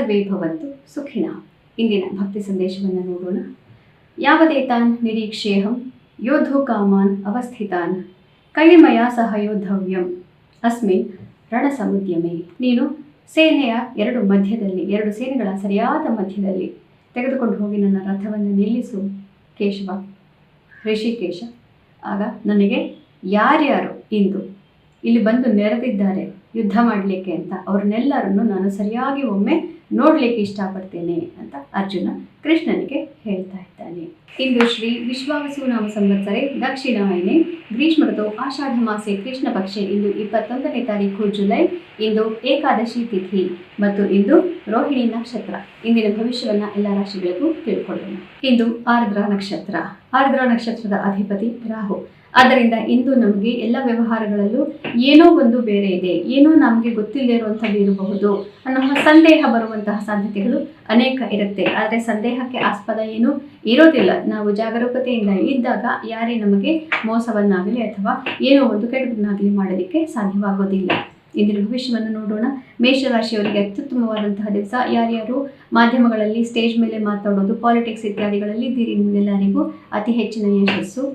ಸರ್ವೇ ಭವಂತು ಸುಖಿನಃ. ಇಂದಿನ ಭಕ್ತಿ ಸಂದೇಶವನ್ನು ನೋಡೋಣ. ಯಾವದೇತಾನ್ ನಿರೀಕ್ಷೇಹಂ ಯೋಧೋ ಕಾಮಾನ್ ಅವಸ್ಥಿತಾನ್ ಕೈಮಯ ಸಹ ಯೋಧವ್ಯಂ ಅಸ್ಮಿನ್ ರಣಸಮುದ್ಯಮೆ. ನೀನು ಸೇನೆಯ ಎರಡು ಸೇನೆಗಳ ಸರಿಯಾದ ಮಧ್ಯದಲ್ಲಿ ತೆಗೆದುಕೊಂಡು ಹೋಗಿ ನನ್ನ ರಥವನ್ನು ನಿಲ್ಲಿಸು ಕೇಶವ, ಋಷಿಕೇಶ. ಆಗ ನನಗೆ ಯಾರ್ಯಾರು ಇಂದು ಇಲ್ಲಿ ಬಂದು ನೆರೆದಿದ್ದಾರೆ ಯುದ್ಧ ಮಾಡಲಿಕ್ಕೆ ಅಂತ ಅವ್ರನ್ನೆಲ್ಲರನ್ನು ನಾನು ಸರಿಯಾಗಿ ಒಮ್ಮೆ ನೋಡಲಿಕ್ಕೆ ಇಷ್ಟಪಡ್ತೇನೆ ಅಂತ ಅರ್ಜುನ ಕೃಷ್ಣನಿಗೆ ಹೇಳ್ತಾ ಇದ್ದಾನೆ. ಇಂದು ಶ್ರೀ ವಿಶ್ವಾವಸು ನಾಮ ಸಂವತ್ಸರೆ ದಕ್ಷಿಣಾಯನೆ ಗ್ರೀಷ್ಮ ಋತು ಆಷಾಢ ಮಾಸೆ ಕೃಷ್ಣ ಪಕ್ಷೆ. ಇಂದು 21ನೇ ತಾರೀಕು ಜುಲೈ. ಇಂದು ಏಕಾದಶಿ ತಿಥಿ ಮತ್ತು ಇಂದು ರೋಹಿಣಿ ನಕ್ಷತ್ರ. ಇಂದಿನ ಭವಿಷ್ಯವನ್ನು ಎಲ್ಲ ರಾಶಿಗಳಿಗೂ ತಿಳ್ಕೊಳ್ಳೋಣ. ಇಂದು ಆರ್ದ್ರ ನಕ್ಷತ್ರ. ಆರ್ದ್ರ ನಕ್ಷತ್ರದ ಅಧಿಪತಿ ರಾಹು. ಆದ್ದರಿಂದ ಇಂದು ನಮಗೆ ಎಲ್ಲ ವ್ಯವಹಾರಗಳಲ್ಲೂ ಏನೋ ಒಂದು ಬೇರೆ ಇದೆ, ಏನೋ ನಮಗೆ ಗೊತ್ತಿಲ್ಲದೆ ಇರುವಂಥದ್ದು ಇರಬಹುದು ಅನ್ನೋ ಸಂದೇಹ ಬರುವಂತಹ ಸಾಧ್ಯತೆಗಳು ಅನೇಕ ಇರುತ್ತೆ. ಆದರೆ ಸಂದೇಹಕ್ಕೆ ಆಸ್ಪದ ಏನೂ ಇರೋದಿಲ್ಲ. ನಾವು ಜಾಗರೂಕತೆಯಿಂದ ಇದ್ದಾಗ ಯಾರೇ ನಮಗೆ ಮೋಸವನ್ನಾಗಲಿ ಅಥವಾ ಏನೋ ಒಂದು ಕೆಡುಕನ್ನಾಗಲಿ ಮಾಡೋದಕ್ಕೆ ಸಾಧ್ಯವಾಗೋದಿಲ್ಲ. ಇಂದಿನ ಭವಿಷ್ಯವನ್ನು ನೋಡೋಣ. ಮೇಷರಾಶಿಯವರಿಗೆ ಅತ್ಯುತ್ತಮವಾದಂತಹ ದಿವಸ. ಯಾರ್ಯಾರು ಮಾಧ್ಯಮಗಳಲ್ಲಿ ಸ್ಟೇಜ್ ಮೇಲೆ ಮಾತಾಡೋದು, ಪಾಲಿಟಿಕ್ಸ್ ಇತ್ಯಾದಿಗಳಲ್ಲಿ ಇದ್ದೀರಿ ನಿಮ್ಮೆಲ್ಲರಿಗೂ ಅತಿ ಹೆಚ್ಚಿನ ಯಶಸ್ಸು.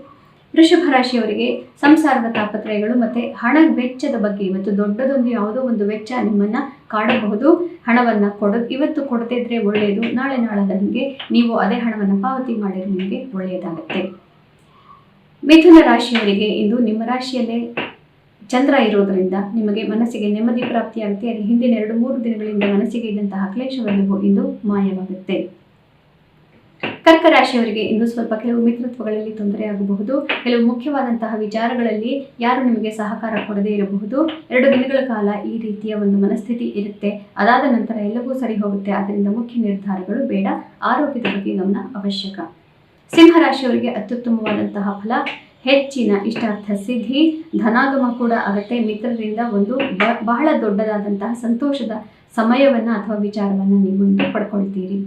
ವೃಷಭ ರಾಶಿಯವರಿಗೆ ಸಂಸಾರದ ತಾಪತ್ರಯಗಳು ಮತ್ತು ಹಣ ವೆಚ್ಚದ ಬಗ್ಗೆ ಇವತ್ತು ದೊಡ್ಡದೊಂದು ಯಾವುದೋ ಒಂದು ವೆಚ್ಚ ನಿಮ್ಮನ್ನು ಕಾಡಬಹುದು. ಹಣವನ್ನು ಇವತ್ತು ಕೊಡದೇ ಇದ್ರೆ ಒಳ್ಳೆಯದು. ನಾಳೆದಂಗೆ ನೀವು ಅದೇ ಹಣವನ್ನು ಪಾವತಿ ಮಾಡಿದ್ರೆ ನಿಮಗೆ ಒಳ್ಳೆಯದಾಗುತ್ತೆ. ಮಿಥುನ ರಾಶಿಯವರಿಗೆ ಇಂದು ನಿಮ್ಮ ರಾಶಿಯಲ್ಲೇ ಚಂದ್ರ ಇರೋದರಿಂದ ನಿಮಗೆ ಮನಸ್ಸಿಗೆ ನೆಮ್ಮದಿ ಪ್ರಾಪ್ತಿಯಾಗುತ್ತೆ. ಅಲ್ಲಿ ಹಿಂದಿನ 2-3 ದಿನಗಳಿಂದ ಮನಸ್ಸಿಗೆ ಇದ್ದಂತಹ ಕ್ಲೇಶವೆಲ್ಲವೂ ಇಂದು ಮಾಯವಾಗುತ್ತೆ. ಕರ್ಕ ರಾಶಿಯವರಿಗೆ ಇಂದು ಸ್ವಲ್ಪ ಕೆಲವು ಮಿತ್ರತ್ವಗಳಲ್ಲಿ ತೊಂದರೆ ಆಗಬಹುದು. ಕೆಲವು ಮುಖ್ಯವಾದಂತಹ ವಿಚಾರಗಳಲ್ಲಿ ಯಾರು ನಿಮಗೆ ಸಹಕಾರ ಕೊಡದೇ ಇರಬಹುದು. 2 ದಿನಗಳ ಕಾಲ ಈ ರೀತಿಯ ಒಂದು ಮನಸ್ಥಿತಿ ಇರುತ್ತೆ. ಅದಾದ ನಂತರ ಎಲ್ಲವೂ ಸರಿ ಹೋಗುತ್ತೆ. ಆದ್ದರಿಂದ ಮುಖ್ಯ ನಿರ್ಧಾರಗಳು ಬೇಡ. ಆರೋಗ್ಯದ ಬಗ್ಗೆ ಗಮನ ಅವಶ್ಯಕ. ಸಿಂಹರಾಶಿಯವರಿಗೆ ಅತ್ಯುತ್ತಮವಾದಂತಹ ಫಲ, ಹೆಚ್ಚಿನ ಇಷ್ಟಾರ್ಥ ಸಿದ್ಧಿ, ಧನಾಗಮ ಕೂಡ ಆಗುತ್ತೆ. ಮಿತ್ರರಿಂದ ಒಂದು ಬಹಳ ದೊಡ್ಡದಾದಂತಹ ಸಂತೋಷದ ಸಮಯವನ್ನು ಅಥವಾ ವಿಚಾರವನ್ನು ನೀವು ಇಂದು ಪಡ್ಕೊಳ್ತೀರಿ.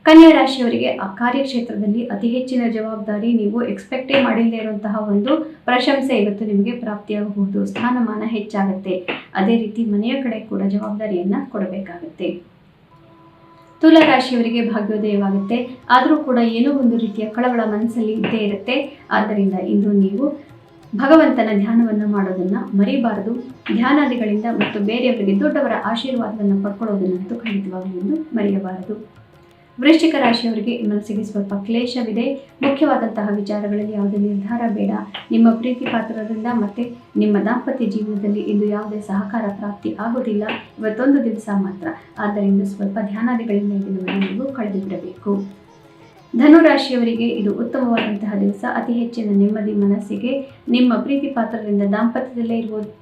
ಕನ್ಯಾ ರಾಶಿಯವರಿಗೆ ಆ ಕಾರ್ಯಕ್ಷೇತ್ರದಲ್ಲಿ ಅತಿ ಹೆಚ್ಚಿನ ಜವಾಬ್ದಾರಿ, ನೀವು ಎಕ್ಸ್ಪೆಕ್ಟೇ ಮಾಡಿಲ್ಲದೆ ಇರುವಂತಹ ಒಂದು ಪ್ರಶಂಸೆ ಇವತ್ತು ನಿಮಗೆ ಪ್ರಾಪ್ತಿಯಾಗಬಹುದು. ಸ್ಥಾನಮಾನ ಹೆಚ್ಚಾಗುತ್ತೆ. ಅದೇ ರೀತಿ ಮನೆಯ ಕಡೆ ಕೂಡ ಜವಾಬ್ದಾರಿಯನ್ನು ಕೊಡಬೇಕಾಗುತ್ತೆ. ತುಲಾ ರಾಶಿಯವರಿಗೆ ಭಾಗ್ಯೋದಯವಾಗುತ್ತೆ. ಆದರೂ ಕೂಡ ಏನೋ ಒಂದು ರೀತಿಯ ಕಳವಳ ಮನಸ್ಸಲ್ಲಿ ಇದ್ದೇ ಇರುತ್ತೆ. ಆದ್ದರಿಂದ ಇಂದು ನೀವು ಭಗವಂತನ ಧ್ಯಾನವನ್ನು ಮಾಡೋದನ್ನು ಮರಿಬಾರದು. ಧ್ಯಾನಾದಿಗಳಿಂದ ಮತ್ತು ಬೇರೆಯವರಿಗೆ ದೊಡ್ಡವರ ಆಶೀರ್ವಾದವನ್ನು ಪಡ್ಕೊಳ್ಳೋದನ್ನಂತೂ ಖಂಡಿತವಾಗಲೂ ಇಂದು ಮರೆಯಬಾರದು. ವೃಶ್ಚಿಕ ರಾಶಿಯವರಿಗೆ ಮನಸ್ಸಿಗೆ ಸ್ವಲ್ಪ ಕ್ಲೇಶವಿದೆ. ಮುಖ್ಯವಾದಂತಹ ವಿಚಾರಗಳಲ್ಲಿ ಯಾವುದೇ ನಿರ್ಧಾರ ಬೇಡ. ನಿಮ್ಮ ಪ್ರೀತಿ ಪಾತ್ರರಿಂದ ಮತ್ತು ನಿಮ್ಮ ದಾಂಪತ್ಯ ಜೀವನದಲ್ಲಿ ಇಂದು ಯಾವುದೇ ಸಹಕಾರ ಪ್ರಾಪ್ತಿ ಆಗೋದಿಲ್ಲ. ಇವತ್ತೊಂದು ದಿವಸ ಮಾತ್ರ. ಆದ್ದರಿಂದ ಸ್ವಲ್ಪ ಧ್ಯಾನಾದಿಗಳಿಂದ ಈ ದಿನವನ್ನು ನೀವು ಕಳೆದುಬಿಡಬೇಕು. ಧನುರಾಶಿಯವರಿಗೆ ಇದು ಉತ್ತಮವಾದಂತಹ ದಿವಸ. ಅತಿ ಹೆಚ್ಚಿನ ನೆಮ್ಮದಿ ಮನಸ್ಸಿಗೆ. ನಿಮ್ಮ ಪ್ರೀತಿ ಪಾತ್ರರಿಂದ ದಾಂಪತ್ಯದಲ್ಲೇ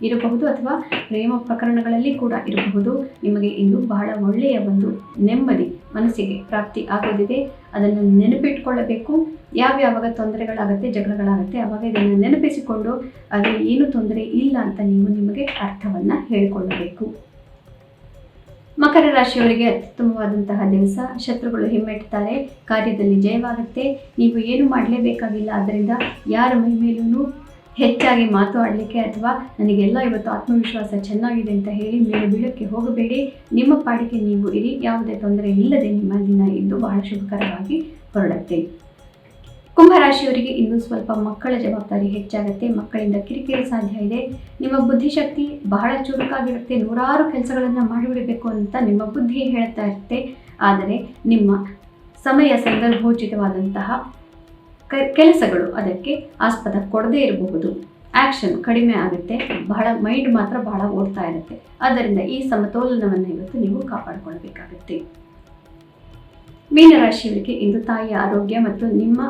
ಇರಬಹುದು ಅಥವಾ ಪ್ರೇಮ ಪ್ರಕರಣಗಳಲ್ಲಿ ಕೂಡ ಇರಬಹುದು. ನಿಮಗೆ ಇಂದು ಬಹಳ ಒಳ್ಳೆಯ ಒಂದು ನೆಮ್ಮದಿ ಮನಸ್ಸಿಗೆ ಪ್ರಾಪ್ತಿ ಆಗೋದಿದೆ. ಅದನ್ನು ನೆನಪಿಟ್ಕೊಳ್ಳಬೇಕು. ಯಾವಾಗ ತೊಂದರೆಗಳಾಗುತ್ತೆ, ಜಗಳಗಳಾಗುತ್ತೆ, ಆವಾಗ ಇದನ್ನು ನೆನಪಿಸಿಕೊಂಡು ಅದು ಏನು ತೊಂದರೆ ಇಲ್ಲ ಅಂತ ನೀವು ನಿಮಗೆ ಅರ್ಥವನ್ನು ಹೇಳಿಕೊಳ್ಳಬೇಕು. ಮಕರ ರಾಶಿಯವರಿಗೆ ಅತ್ಯುತ್ತಮವಾದಂತಹ ದಿವಸ. ಶತ್ರುಗಳು ಹಿಮ್ಮೆಟ್ತಾರೆ. ಕಾರ್ಯದಲ್ಲಿ ಜಯವಾಗುತ್ತೆ. ನೀವು ಏನು ಮಾಡಲೇಬೇಕಾಗಿಲ್ಲ. ಆದ್ದರಿಂದ ಯಾರ ಮೈ ಮೇಲೂ ಹೆಚ್ಚಾಗಿ ಮಾತಾಡಲಿಕ್ಕೆ ಅಥವಾ ನನಗೆಲ್ಲ ಇವತ್ತು ಆತ್ಮವಿಶ್ವಾಸ ಚೆನ್ನಾಗಿದೆ ಅಂತ ಹೇಳಿ ಮೇಲೆ ಬೀಳಕ್ಕೆ ಹೋಗಬೇಡಿ. ನಿಮ್ಮ ಪಾಡಿಗೆ ನೀವು ಇರಿ. ಯಾವುದೇ ತೊಂದರೆ ಇಲ್ಲದೆ ನಿಮ್ಮ ದಿನ ಇಂದು ಬಹಳ ಶುಭಕರವಾಗಿ ಹೊರಡುತ್ತೆ. ಕುಂಭರಾಶಿಯವರಿಗೆ ಇಂದು ಸ್ವಲ್ಪ ಮಕ್ಕಳ ಜವಾಬ್ದಾರಿ ಹೆಚ್ಚಾಗುತ್ತೆ. ಮಕ್ಕಳಿಂದ ಕಿರಿಕಿರಿ ಸಾಧ್ಯ ಇದೆ. ನಿಮ್ಮ ಬುದ್ಧಿಶಕ್ತಿ ಬಹಳ ಚುರುಕಾಗಿರುತ್ತೆ. 100 ಕೆಲಸಗಳನ್ನು ಮಾಡಿಬಿಡಬೇಕು ಅಂತ ನಿಮ್ಮ ಬುದ್ಧಿ ಹೇಳ್ತಾ ಇರುತ್ತೆ. ಆದರೆ ನಿಮ್ಮ ಸಮಯ ಸಂದರ್ಭೋಚಿತವಾದಂತಹ ಕೆಲಸಗಳು ಅದಕ್ಕೆ ಆಸ್ಪದ ಕೊಡದೇ ಇರಬಹುದು. ಆ್ಯಕ್ಷನ್ ಕಡಿಮೆ ಆಗುತ್ತೆ. ಮೈಂಡ್ ಮಾತ್ರ ಬಹಳ ಓಡ್ತಾ ಇರುತ್ತೆ. ಆದ್ದರಿಂದ ಈ ಸಮತೋಲನವನ್ನು ಇವತ್ತು ನೀವು ಕಾಪಾಡಿಕೊಳ್ಬೇಕಾಗುತ್ತೆ. ಮೀನರಾಶಿಯವರಿಗೆ ಇಂದು ತಾಯಿಯ ಆರೋಗ್ಯ ಮತ್ತು ನಿಮ್ಮ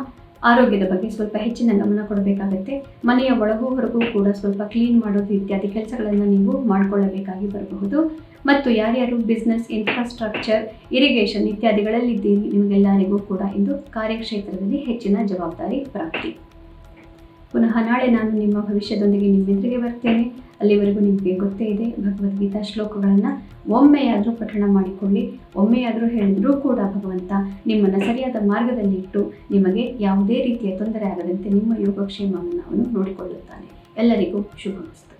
ಆರೋಗ್ಯದ ಬಗ್ಗೆ ಸ್ವಲ್ಪ ಹೆಚ್ಚಿನ ಗಮನ ಕೊಡಬೇಕಾಗುತ್ತೆ. ಮನೆಯ ಒಳಗೂ ಹೊರಗೂ ಕೂಡ ಸ್ವಲ್ಪ ಕ್ಲೀನ್ ಮಾಡೋದು ಇತ್ಯಾದಿ ಕೆಲಸಗಳನ್ನು ನೀವು ಮಾಡಿಕೊಳ್ಳಬೇಕಾಗಿ ಬರಬಹುದು. ಮತ್ತು ಯಾರ್ಯಾರು ಬಿಸ್ನೆಸ್, ಇನ್ಫ್ರಾಸ್ಟ್ರಕ್ಚರ್, ಇರಿಗೇಷನ್ ಇತ್ಯಾದಿಗಳಲ್ಲಿದ್ದೀರಿ ನಿಮಗೆಲ್ಲರಿಗೂ ಕೂಡ ಇಂದು ಕಾರ್ಯಕ್ಷೇತ್ರದಲ್ಲಿ ಹೆಚ್ಚಿನ ಜವಾಬ್ದಾರಿ ಪ್ರಾಪ್ತಿ. ಪುನಃ ನಾಳೆ ನಾನು ನಿಮ್ಮ ಭವಿಷ್ಯದೊಂದಿಗೆ ನಿಮ್ಮೆದುರಿಗೆ ಬರ್ತೇನೆ. ಅಲ್ಲಿವರೆಗೂ ನಿಮಗೆ ಗೊತ್ತೇ ಇದೆ, ಭಗವದ್ಗೀತಾ ಶ್ಲೋಕಗಳನ್ನು ಒಮ್ಮೆಯಾದರೂ ಪಠಣ ಮಾಡಿಕೊಳ್ಳಿ. ಒಮ್ಮೆಯಾದರೂ ಹೇಳಿದರೂ ಕೂಡ ಭಗವಂತ ನಿಮ್ಮನ್ನು ಸರಿಯಾದ ಮಾರ್ಗದಲ್ಲಿ ಇಟ್ಟು ನಿಮಗೆ ಯಾವುದೇ ರೀತಿಯ ತೊಂದರೆ ಆಗದಂತೆ ನಿಮ್ಮ ಯೋಗಕ್ಷೇಮವನ್ನು ಅವನು ನೋಡಿಕೊಳ್ಳುತ್ತಾನೆ. ಎಲ್ಲರಿಗೂ ಶುಭಮಸ್ತು.